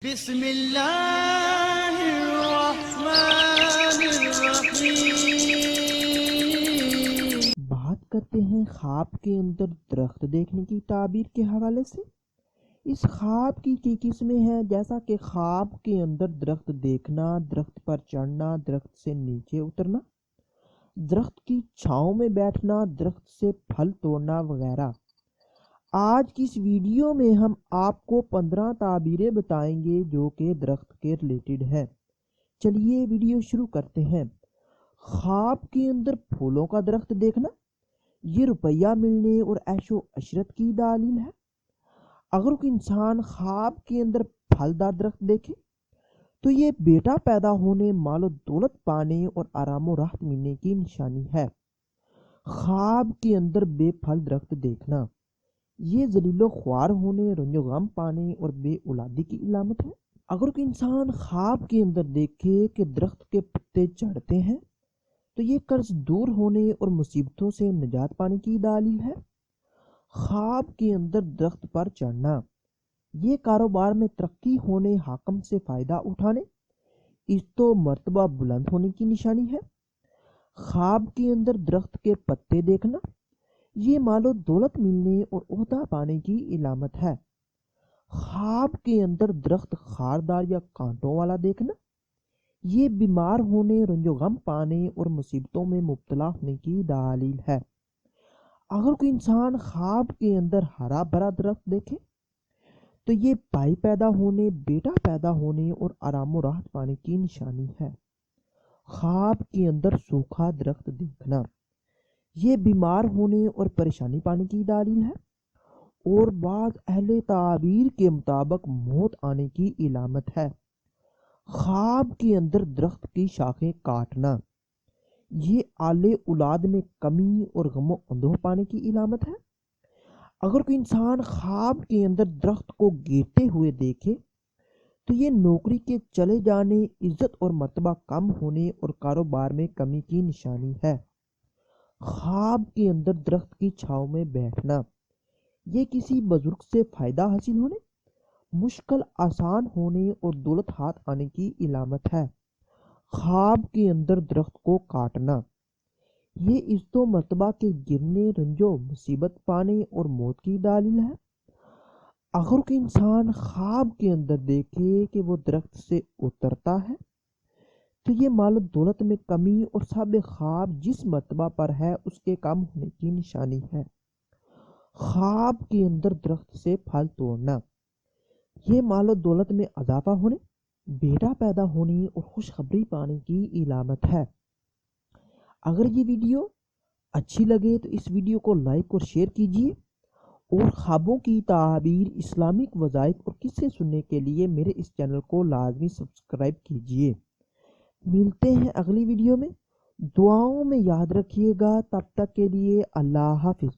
بسم اللہ الرحمن الرحیم۔ بات کرتے ہیں خواب کے اندر درخت دیکھنے کی تعبیر کے حوالے سے۔ اس خواب کی کئی قسمیں ہیں، جیسا کہ خواب کے اندر درخت دیکھنا، درخت پر چڑھنا، درخت سے نیچے اترنا، درخت کی چھاؤں میں بیٹھنا، درخت سے پھل توڑنا وغیرہ۔ آج کی اس ویڈیو میں ہم آپ کو 15 تعبیریں بتائیں گے جو کہ درخت کے ریلیٹڈ ہیں۔ چلیے ویڈیو شروع کرتے ہیں۔ خواب کے اندر پھولوں کا درخت دیکھنا، یہ روپیہ ملنے اور عیش و عشرت کی دلیل ہے۔ اگر کوئی انسان خواب کے اندر پھلدار درخت دیکھے تو یہ بیٹا پیدا ہونے، مال و دولت پانے اور آرام و راحت ملنے کی نشانی ہے۔ خواب کے اندر بے پھل درخت دیکھنا، یہ ذلیل و خوار ہونے، رنج و غم پانے اور بے اولادی کی علامت ہے۔ اگر کوئی انسان خواب کے اندر دیکھے کہ درخت کے پتے جھڑتے ہیں تو یہ قرض دور ہونے اور مصیبتوں سے نجات پانے کی دلیل ہے۔ خواب کے اندر درخت پر چڑھنا، یہ کاروبار میں ترقی ہونے، حاکم سے فائدہ اٹھانے، عزت و مرتبہ بلند ہونے کی نشانی ہے۔ خواب کے اندر درخت کے پتے دیکھنا، یہ مال و دولت ملنے اور عہدہ پانے کی علامت ہے۔ خواب کے اندر درخت خاردار یا کانٹوں والا دیکھنا، یہ بیمار ہونے، رنج و غم پانے اور مصیبتوں میں مبتلا ہونے کی دلیل ہے۔ اگر کوئی انسان خواب کے اندر ہرا بھرا درخت دیکھے تو یہ بھائی پیدا ہونے، بیٹا پیدا ہونے اور آرام و راحت پانے کی نشانی ہے۔ خواب کے اندر سوکھا درخت دیکھنا، یہ بیمار ہونے اور پریشانی پانے کی دلیل ہے اور بعض اہل تعبیر کے مطابق موت آنے کی علامت ہے۔ خواب کے اندر درخت کی شاخیں کاٹنا، یہ آلے اولاد میں کمی اور غم و اندوہ پانے کی علامت ہے۔ اگر کوئی انسان خواب کے اندر درخت کو گرتے ہوئے دیکھے تو یہ نوکری کے چلے جانے، عزت اور مرتبہ کم ہونے اور کاروبار میں کمی کی نشانی ہے۔ خواب کے اندر درخت کی چھاؤں میں بیٹھنا، یہ کسی بزرگ سے فائدہ حاصل ہونے، مشکل آسان ہونے اور دولت ہاتھ آنے کی علامت ہے۔ خواب کے اندر درخت کو کاٹنا، یہ عزت و مرتبہ کے گرنے، رنج و مصیبت پانے اور موت کی دلیل ہے۔ اگر کوئی انسان خواب کے اندر دیکھے کہ وہ درخت سے اترتا ہے تو یہ مال و دولت میں کمی اور صاحب خواب جس مرتبہ پر ہے اس کے کم ہونے کی نشانی ہے۔ خواب کے اندر درخت سے پھل توڑنا، یہ مال و دولت میں اضافہ ہونے، بیٹا پیدا ہونے اور خوشخبری پانے کی علامت ہے۔ اگر یہ ویڈیو اچھی لگے تو اس ویڈیو کو لائک اور شیئر کیجیے، اور خوابوں کی تعبیر، اسلامک وظائف اور قصے سننے کے لیے میرے اس چینل کو لازمی سبسکرائب کیجیے۔ ملتے ہیں اگلی ویڈیو میں، دعاؤں میں یاد رکھیے گا۔ تب تک کے لیے اللہ حافظ۔